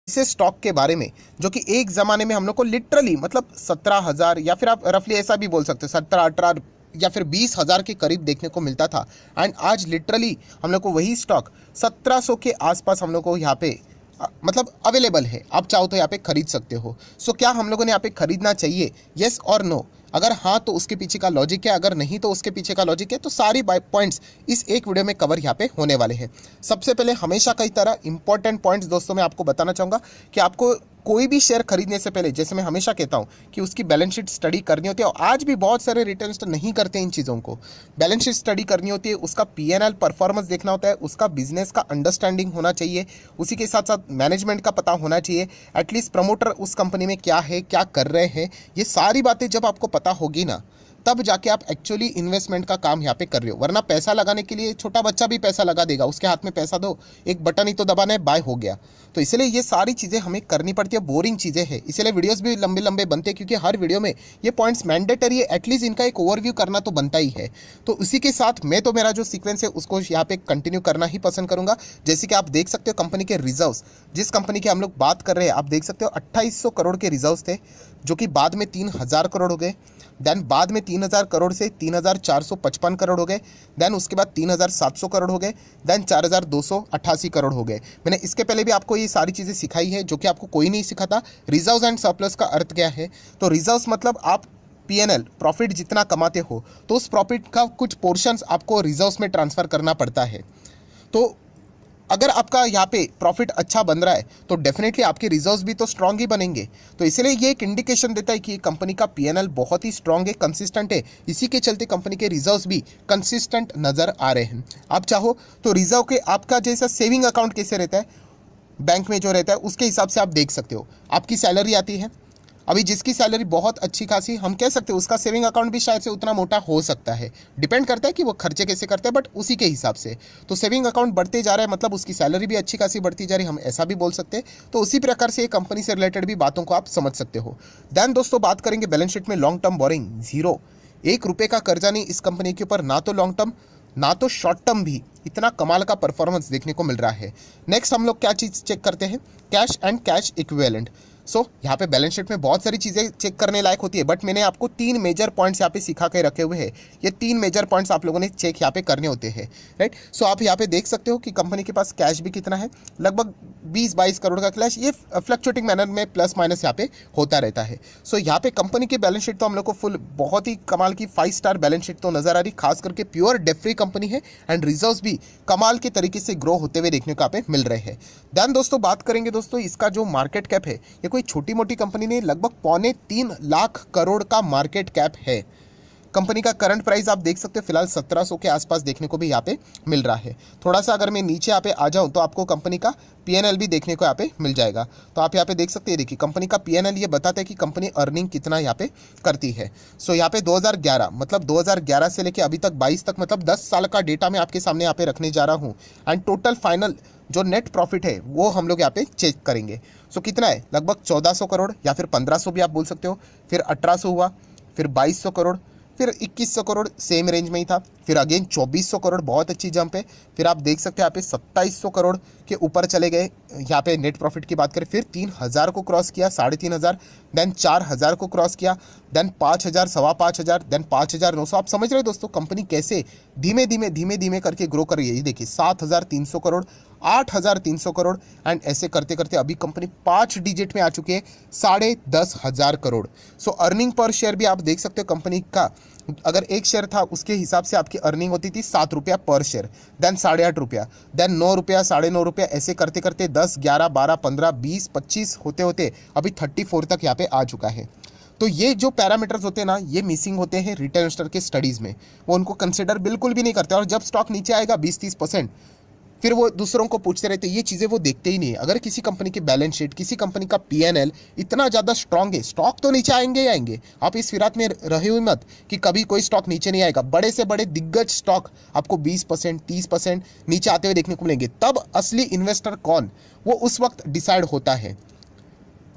ऐसे स्टॉक के बारे में जो कि एक ज़माने में हम लोग को लिटरली मतलब 17,000 या फिर आप रफली ऐसा भी बोल सकते हो 17-18 या फिर 20,000 के करीब देखने को मिलता था। एंड आज लिटरली हम लोग को वही स्टॉक 1700 के आसपास हम लोग को यहाँ पे मतलब अवेलेबल है। आप चाहो तो यहाँ पे खरीद सकते हो। सो क्या हम लोगों ने यहाँ पे खरीदना चाहिए, येस और नो? अगर हाँ तो उसके पीछे का लॉजिक है, अगर नहीं तो उसके पीछे का लॉजिक है। तो सारी पॉइंट्स इस एक वीडियो में कवर यहाँ पे होने वाले हैं। सबसे पहले हमेशा की तरह इंपॉर्टेंट पॉइंट्स दोस्तों मैं आपको बताना चाहूँगा कि आपको कोई भी शेयर खरीदने से पहले, जैसे मैं हमेशा कहता हूँ कि उसकी बैलेंस शीट स्टडी करनी होती है। और आज भी बहुत सारे रिटेल इन्वेस्टर नहीं करते इन चीज़ों को। बैलेंस शीट स्टडी करनी होती है, उसका पीएनएल परफॉर्मेंस देखना होता है, उसका बिजनेस का अंडरस्टैंडिंग होना चाहिए, उसी के साथ साथ मैनेजमेंट का पता होना चाहिए, एटलीस्ट प्रमोटर उस कंपनी में क्या है, क्या कर रहे हैं। ये सारी बातें जब आपको पता होगी ना, तब जाके आप एक्चुअली इन्वेस्टमेंट का काम यहाँ पे कर रहे हो। वरना पैसा लगाने के लिए छोटा बच्चा भी पैसा लगा देगा, उसके हाथ में पैसा दो, एक बटन ही तो दबाना है, बाय हो गया। तो इसलिए ये सारी चीज़ें हमें करनी पड़ती है, बोरिंग चीज़ें हैं, इसलिए वीडियोस भी लंबे लंबे बनते हैं, क्योंकि हर वीडियो में ये पॉइंट्स मैंडेटरी है, एटलीस्ट इनका एक ओवरव्यू करना तो बनता ही है। तो उसी के साथ मैं तो मेरा जो सीक्वेंस है उसको यहाँ पे कंटिन्यू करना ही पसंद करूँगा। जैसे कि आप देख सकते हो कंपनी के रिजर्व्स, जिस कंपनी के हम लोग बात कर रहे हैं, आप देख सकते हो 2800 करोड़ के रिजर्व्स थे, जो कि बाद में 3000 करोड़ हो गए। देन बाद में 3000 करोड़ से 3455 करोड़ हो गए। देन उसके बाद 3700 करोड़ हो गए। देन 4288 करोड़ हो गए। मैंने इसके पहले भी आपको ये सारी चीज़ें सिखाई है, जो कि आपको कोई नहीं सिखाता। रिजर्व्स एंड सरप्लस का अर्थ क्या है? तो रिजर्व्स मतलब आप पीएनएल प्रॉफिट जितना कमाते हो, तो उस प्रॉफिट का कुछ पोर्शंस आपको रिजर्व्स में ट्रांसफ़र करना पड़ता है। तो अगर आपका यहाँ पे प्रॉफिट अच्छा बन रहा है तो डेफिनेटली आपके रिजर्व्स भी तो स्ट्रांग ही बनेंगे। तो इसलिए ये एक इंडिकेशन देता है कि कंपनी का पीएनएल बहुत ही स्ट्रांग है, कंसिस्टेंट है। इसी के चलते कंपनी के रिजर्व्स भी कंसिस्टेंट नज़र आ रहे हैं। आप चाहो तो रिजर्व के आपका जैसा सेविंग अकाउंट कैसे रहता है बैंक में जो रहता है, उसके हिसाब से आप देख सकते हो। आपकी सैलरी आती है, अभी जिसकी सैलरी बहुत अच्छी खासी, हम कह सकते हैं उसका सेविंग अकाउंट भी शायद से उतना मोटा हो सकता है। डिपेंड करता है कि वो खर्चे कैसे करते हैं, बट उसी के हिसाब से तो सेविंग अकाउंट बढ़ते जा रहा है, मतलब उसकी सैलरी भी अच्छी खासी बढ़ती जा रही है, हम ऐसा भी बोल सकते हैं। तो उसी प्रकार से कंपनी से रिलेटेड भी बातों को आप समझ सकते हो। देन दोस्तों बात करेंगे बैलेंस शीट में लॉन्ग टर्म बोरिंग जीरो, 1 रुपये का कर्जा नहीं इस कंपनी के ऊपर, ना तो लॉन्ग टर्म ना तो शॉर्ट टर्म भी। इतना कमाल का परफॉर्मेंस देखने को मिल रहा है। नेक्स्ट हम लोग क्या चीज़ चेक करते हैं? Cash and cash equivalent. So यहाँ पे बैलेंस शीट में बहुत सारी चीज़ें चेक करने लायक होती है, बट मैंने आपको 3 मेजर पॉइंट्स यहाँ पे सिखा के रखे हुए हैं। ये 3 मेजर पॉइंट्स आप लोगों ने चेक यहाँ पे करने होते हैं, राइट? सो आप यहाँ पे देख सकते हो कि कंपनी के पास कैश भी कितना है, लगभग 20-22 करोड़ का कैश। ये फ्लक्चुएटिंग मैनर में प्लस माइनस यहाँ पे होता रहता है। सो यहाँ पे कंपनी की बैलेंस शीट तो हम लोग को फुल बहुत ही कमाल की 5 स्टार बैलेंस शीट तो नजर आ रही, खास करके प्योर डेट फ्री कंपनी है। एंड रिजर्व्स भी कमाल के तरीके से ग्रो होते हुए देखने को यहाँ पे मिल रहे हैं। देन दोस्तों बात करेंगे दोस्तों, इसका जो मार्केट कैप है, ये कोई छोटी मोटी कंपनी ने लगभग 2.25 लाख करोड़ का मार्केट कैप है। कंपनी का करंट प्राइस आप देख सकते हो फिलहाल 1700 के आसपास देखने को भी यहाँ पे मिल रहा है। थोड़ा सा अगर मैं नीचे यहाँ पे आ जाऊँ तो आपको कंपनी का पीएनएल भी देखने को यहाँ पे मिल जाएगा। तो आप यहाँ पे देख सकते हैं, देखिए कंपनी का पीएनएल ये बताता है कि कंपनी अर्निंग कितना यहाँ पे करती है। सो यहाँ पे 2011 मतलब 2011 से लेके अभी तक 22 तक, मतलब 10 साल का डेटा मैं आपके सामने यहाँ पे रखने जा रहा हूँ। एंड टोटल फाइनल जो नेट प्रॉफिट है वो हम लोग यहाँ पे चेक करेंगे। सो कितना है? लगभग 1400 करोड़ या फिर 1500 भी आप बोल सकते हो। फिर 1800 हुआ, फिर 2200 करोड़, फिर 2100 करोड़ सेम रेंज में ही था, फिर अगेन 2400 करोड़, बहुत अच्छी जंप है। फिर आप देख सकते हैं यहाँ पे 2700 करोड़ के ऊपर चले गए। यहाँ पे नेट प्रॉफिट की बात करें, फिर 3000 को क्रॉस किया, 3500, देन 4000 को क्रॉस किया, देन 5000, 5500, देन 5900। आप समझ रहे हो दोस्तों कंपनी कैसे धीमे धीमे करके ग्रो कर रही है। ये देखिए 7300 करोड़, 8300 करोड़, एंड ऐसे करते करते अभी कंपनी 5 डिजिट में आ चुकी है, 10,500 करोड़। सो अर्निंग पर शेयर भी आप देख सकते हो कंपनी का, अगर एक शेयर था उसके हिसाब से आपकी अर्निंग होती थी 7 रुपया पर शेयर, देन 8.5 रुपया, देन 9 रुपया, 9.5 रुपया, ऐसे करते करते 10, 11, 12, 15, 20, 25 होते होते अभी 34 तक यहाँ पे आ चुका है। तो ये जो पैरामीटर्स होते हैं ना, ये मिसिंग होते हैं रिटेल इन्वेस्टर के स्टडीज़ में, वो उनको कंसिडर बिल्कुल भी नहीं करते। और जब स्टॉक नीचे आएगा 20-30%, फिर वो दूसरों को पूछते रहते हैं, ये चीज़ें वो देखते ही नहीं है। अगर किसी कंपनी की बैलेंस शीट, किसी कंपनी का पीएनएल इतना ज़्यादा स्ट्रांग है, स्टॉक तो नीचे आएंगे ही आएंगे। आप इस फिरात में रहे हुए मत कि कभी कोई स्टॉक नीचे नहीं आएगा। बड़े से बड़े दिग्गज स्टॉक आपको 20%, 30% नीचे आते हुए देखने को मिलेंगे। तब असली इन्वेस्टर कौन, वो उस वक्त डिसाइड होता है।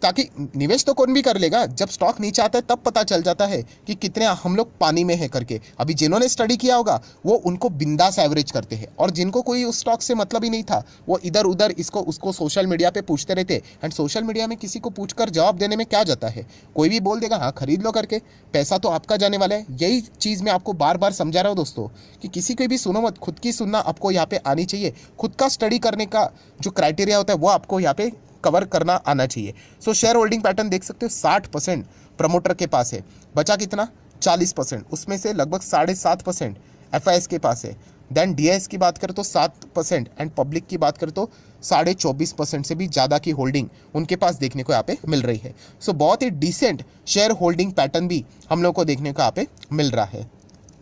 ताकि निवेश तो कौन भी कर लेगा, जब स्टॉक नीचे आता है तब पता चल जाता है कि कितने हम लोग पानी में है करके। अभी जिन्होंने स्टडी किया होगा वो उनको बिंदास एवरेज करते हैं, और जिनको कोई उस स्टॉक से मतलब ही नहीं था वो इधर उधर इसको उसको सोशल मीडिया पे पूछते रहते। एंड सोशल मीडिया में किसी को पूछकर जवाब देने में क्या जाता है, कोई भी बोल देगा हाँ खरीद लो करके, पैसा तो आपका जाने वाला है। यही चीज़ मैं आपको बार बार समझा रहा हूँ दोस्तों कि किसी को भी सुनो मत, खुद की सुनना आपको यहाँ पे आनी चाहिए। खुद का स्टडी करने का जो क्राइटेरिया होता है वो आपको यहाँ पे कवर करना आना चाहिए। सो शेयर होल्डिंग पैटर्न देख सकते हो, 60% प्रमोटर के पास है, बचा कितना 40%, उसमें से लगभग 7.5% एफआईएस के पास है। देन डीआईएस की बात करें तो 7% एंड पब्लिक की बात करें तो 24.5% से भी ज़्यादा की होल्डिंग उनके पास देखने को यहाँ पे मिल रही है। सो बहुत ही डिसेंट शेयर होल्डिंग पैटर्न भी हम लोग को देखने को यहाँ पे मिल रहा है।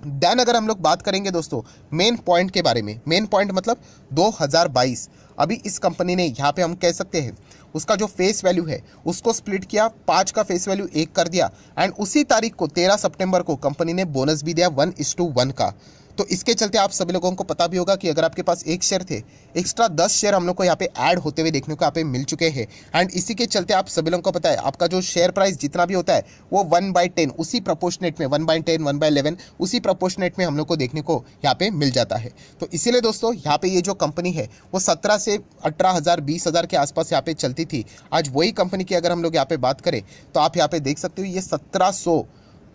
देन अगर हम लोग बात करेंगे दोस्तों मेन पॉइंट के बारे में, मेन पॉइंट मतलब 2022 अभी इस कंपनी ने यहाँ पे हम कह सकते हैं उसका जो फेस वैल्यू है उसको स्प्लिट किया, 5 का फेस वैल्यू 1 कर दिया, एंड उसी तारीख को 13 सितंबर को कंपनी ने बोनस भी दिया 1:1 का। तो इसके चलते आप सभी लोगों को पता भी होगा कि अगर आपके पास 1 शेयर थे, एक्स्ट्रा 10 शेयर हम लोग को यहाँ पे ऐड होते हुए देखने को यहाँ पे मिल चुके हैं। एंड इसी के चलते आप सभी लोगों को पता है आपका जो शेयर प्राइस जितना भी होता है वो 1/10 उसी प्रपोर्शनेट में 1/10 1/11 उसी प्रपोर्शनेट में हम लोग को देखने को यहाँ पे मिल जाता है। तो इसीलिए दोस्तों यहाँ पे ये जो कंपनी है वो 17 से 18,000 20,000 के आसपास यहाँ पे चलती थी। आज वही कंपनी की अगर हम लोग यहाँ पे बात करें तो आप यहाँ पे देख सकते हो ये 1700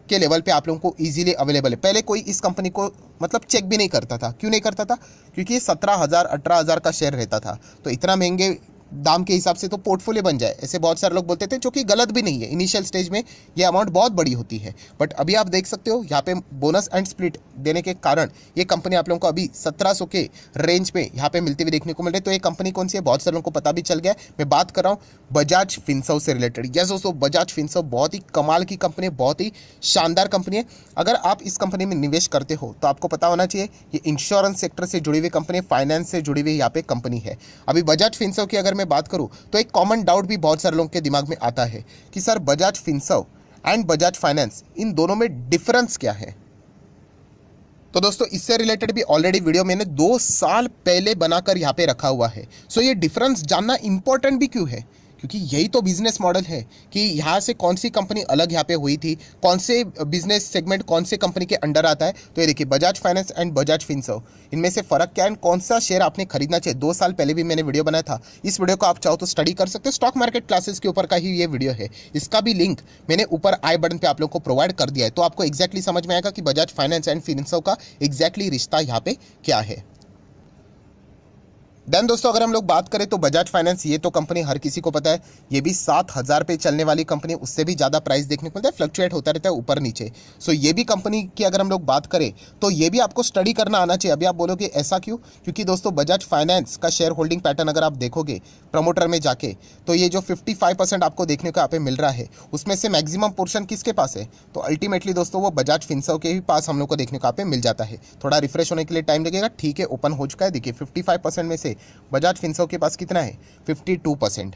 के लेवल पे आप लोगों को इजीली अवेलेबल है। पहले कोई इस कंपनी को मतलब चेक भी नहीं करता था। क्यों नहीं करता था? क्योंकि ये 17,000 18,000 का शेयर रहता था, तो इतना महंगे दाम के हिसाब से तो पोर्टफोलियो बन जाए, ऐसे बहुत सारे लोग बोलते थे, जो कि गलत भी नहीं है। इनिशियल स्टेज में ये अमाउंट बहुत बड़ी होती है, बट अभी आप देख सकते हो यहाँ पे बोनस एंड स्प्लिट देने के कारण ये कंपनी आप लोगों को अभी 1700 के रेंज में यहाँ पे मिलती हुई देखने को मिल रही है। तो ये कंपनी कौन सी है बहुत सारे लोगों को पता भी चल गया है। मैं बात कर रहा हूँ बजाज फिनसर्व से रिलेटेड। यस दोस्तों, बजाज फिनसर्व बहुत ही कमाल की कंपनी है, बहुत ही शानदार कंपनी है। अगर आप इस कंपनी में निवेश करते हो तो आपको पता होना चाहिए ये इंश्योरेंस सेक्टर से जुड़ी हुई कंपनी, फाइनेंस से जुड़ी हुई यहाँ पे कंपनी है। अभी बजाज फिनसर्व की अगर मैं बात करूँ तो एक कॉमन डाउट भी बहुत सारे लोगों के दिमाग में आता है कि sir Bajaj Finserv and Bajaj Finance इन दोनों में डिफरेंस क्या है। तो दोस्तों इससे रिलेटेड भी ऑलरेडी वीडियो मैंने 2 साल पहले बनाकर यहाँ पे रखा हुआ है। सो ये डिफरेंस जानना इंपॉर्टेंट भी क्यों है, क्योंकि यही तो बिजनेस मॉडल है कि यहाँ से कौन सी कंपनी अलग यहाँ पे हुई थी, कौन से बिजनेस सेगमेंट कौन से कंपनी के अंडर आता है। तो ये देखिए Bajaj finance and Bajaj Finserv, इनमें से फ़र्क क्या है, कौन सा शेयर आपने खरीदना चाहिए। 2 साल पहले भी मैंने वीडियो बनाया था, इस वीडियो को आप चाहो तो स्टडी कर सकते हो। स्टॉक मार्केट क्लासेस के ऊपर का ही ये वीडियो है, इसका भी लिंक मैंने ऊपर आई बटन पर आप लोग को प्रोवाइड कर दिया है। तो आपको एक्जैक्टली समझ में आएगा कि बजाज फाइनेंस एंड फिनसर्व का एक्जैक्टली रिश्ता यहाँ पे क्या है। देन दोस्तों अगर हम लोग बात करें तो बजाज फाइनेंस, ये तो कंपनी हर किसी को पता है, ये भी 7,000 पे चलने वाली कंपनी, उससे भी ज़्यादा प्राइस देखने को मिलता है, फ्लक्चुएट होता रहता है ऊपर नीचे। सो ये भी कंपनी की अगर हम लोग बात करें तो ये भी आपको स्टडी करना आना चाहिए। अभी आप बोलोगे ऐसा क्यों? क्योंकि दोस्तों बजाज फाइनेंस का शेयर होल्डिंग पैटर्न अगर आप देखोगे प्रमोटर में जाके तो ये जो 55% आपको देखने को यहाँ पे मिल रहा है उसमें से मैक्सिमम पोर्शन किसके पास है? तो अल्टीमेटली दोस्तों वो बजाज फिनसर्व के ही पास हम लोग को देखने को यहाँ पे मिल जाता है। थोड़ा रिफ्रेश होने के लिए टाइम लगेगा। ठीक है, ओपन हो चुका है। देखिए 55% में से बजाज फिनसर्व के पास कितना है? 52%।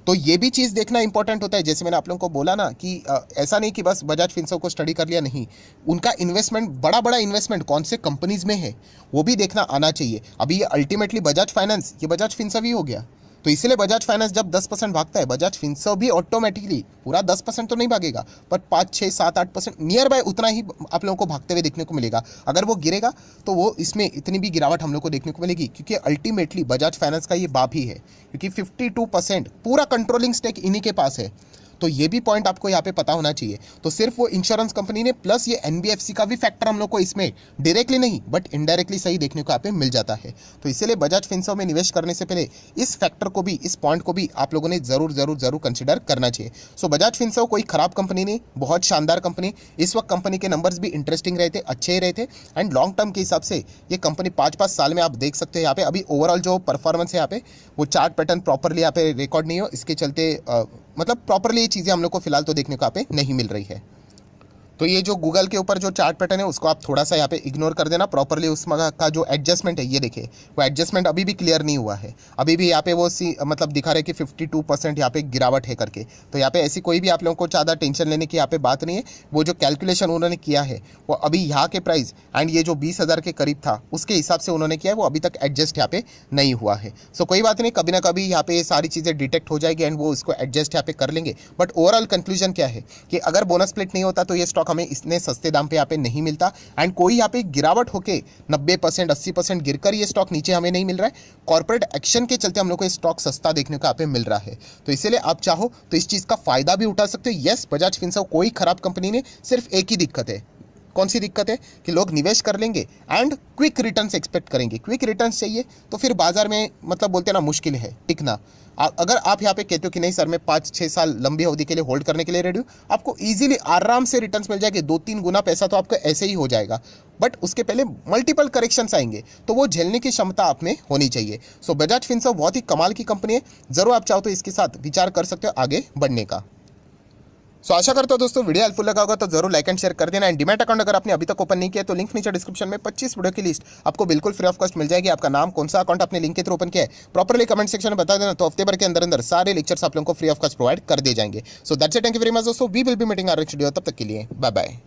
तो ये भी चीज़ देखना इंपॉर्टेंट होता है। जैसे मैंने आप लोगों को बोला ना कि ऐसा नहीं कि बस बजाज फिनसर्व को स्टडी कर लिया, नहीं, उनका इन्वेस्टमेंट बड़ा बड़ा इन्वेस्टमेंट कौन से कंपनीज में है वो भी देखना आना चाहिए। अभी ये अल्टीमेटली बजाज फाइनेंस ये बजाज फिनसर्व ही हो गया, तो इसीलिए बजाज फाइनेंस जब 10% भागता है, बजाज फिनसर्व भी ऑटोमेटिकली पूरा 10% तो नहीं भागेगा, पर 5 6 7 8% नियर बाय उतना ही आप लोगों को भागते हुए देखने को मिलेगा। अगर वो गिरेगा तो वो इसमें इतनी भी गिरावट हम लोग को देखने को मिलेगी, क्योंकि अल्टीमेटली बजाज फाइनेंस का ये बाप ही है, क्योंकि 52% पूरा कंट्रोलिंग स्टेक इन्हीं के पास है। तो ये भी पॉइंट आपको यहाँ पे पता होना चाहिए। तो सिर्फ वो इंश्योरेंस कंपनी ने प्लस ये एनबीएफसी का भी फैक्टर हम लोग को इसमें डायरेक्टली नहीं बट इनडायरेक्टली सही देखने को यहाँ पे मिल जाता है। तो इसीलिए बजाज फिनसर्व में निवेश करने से पहले इस फैक्टर को भी, इस पॉइंट को भी आप लोगों ने जरूर कंसिडर करना चाहिए। सो बजाज फिनसर्व कोई खराब कंपनी नहीं, बहुत शानदार कंपनी। इस वक्त कंपनी के नंबर्स भी इंटरेस्टिंग रहे थे, अच्छे ही रहे थे, एंड लॉन्ग टर्म के हिसाब से ये कंपनी 5-5 साल में आप देख सकते हैं यहाँ पे अभी ओवरऑल जो परफॉर्मेंस है यहाँ पे वो चार्ट पैटर्न प्रॉपरली यहाँ पे रिकॉर्ड नहीं हो, इसके चलते मतलब प्रॉपरली ये चीज़ें हम लोग को फिलहाल तो देखने को यहाँ पे नहीं मिल रही है। तो ये जो गूगल के ऊपर जो चार्ट पैटर्न है उसको आप थोड़ा सा यहाँ पे इग्नोर कर देना प्रॉपरली। उसमें का जो एडजस्टमेंट है ये देखिए, वो एडजस्टमेंट अभी भी क्लियर नहीं हुआ है। अभी भी यहाँ पे वो मतलब दिखा रहे कि 52% यहाँ पे गिरावट है करके। तो यहाँ पे ऐसी कोई भी आप लोगों को ज़्यादा टेंशन लेने की यहाँ पे बात नहीं है। वो जो कैलकुलेशन उन्होंने किया है वो अभी यहाँ के प्राइस एंड ये जो 20,000 के करीब था उसके हिसाब से उन्होंने किया है, वो अभी तक एडजस्ट यहाँ पे नहीं हुआ है। सो कोई बात नहीं, कभी ना कभी यहाँ पे ये सारी चीज़ें डिटेक्ट हो जाएगी एंड वो इसको एडजस्ट यहाँ पे कर लेंगे। बट ओवरऑल कंक्लूजन क्या है कि अगर बोनस स्प्लिट नहीं होता तो ये स्टॉक हमें इतने सस्ते दाम पे यहाँ पे नहीं मिलता एंड कोई यहाँ पे गिरावट होके 90% 80% गिरकर ये स्टॉक नीचे हमें नहीं मिल रहा है। कॉर्पोरेट एक्शन के चलते हम लोग को ये स्टॉक सस्ता देखने को यहाँ पे मिल रहा है। तो इसीलिए आप चाहो तो इस चीज़ का फायदा भी उठा सकते हो। यस, बजाज फिनसर्व कोई खराब कंपनी नहीं, सिर्फ एक ही दिक्कत है। कौन सी दिक्कत है कि लोग निवेश कर लेंगे एंड क्विक रिटर्न्स एक्सपेक्ट करेंगे। क्विक रिटर्न्स चाहिए तो फिर बाजार में मतलब बोलते हैं ना मुश्किल है टिकना। अगर आप यहाँ पे कहते हो कि नहीं सर मैं 5-6 साल लंबी अवधि के लिए होल्ड करने के लिए रेडी हूँ, आपको इजीली आराम से रिटर्न्स मिल जाएंगे। 2-3 गुना पैसा तो आपका ऐसे ही हो जाएगा। बट उसके पहले मल्टीपल करेक्शंस आएंगे तो वो झेलने की क्षमता आप में होनी चाहिए। सो बजाज फिनसर्व बहुत ही कमाल की कंपनी है, ज़रूर आप चाहो तो इसके साथ विचार कर सकते हो आगे बढ़ने का। सो आशा करता हूं दोस्तों वीडियो हेल्पफुल लगा होगा तो जरूर लाइक एंड शेयर कर देना। एंड डीमैट अकाउंट अगर आपने अभी तक ओपन नहीं किया तो लिंक नीचे डिस्क्रिप्शन में 25 वीडियो की लिस्ट आपको बिल्कुल फ्री ऑफ कॉस्ट मिल जाएगी। आपका नाम, कौन सा अकाउंट आपने लिंक के थ्रू ओपन किया है, प्रॉपरली कमेंट सेक्शन में बता देना, तो हफ्ते भर के अंदर अंदर सारे लेक्चर्स आप लोगों को फ्री ऑफ कॉस्ट प्रोवाइड कर दिए जाएंगे। So that's it, thank you very much दोस्तों, we will be meeting our next video. तब तक के लिए बाय बाय।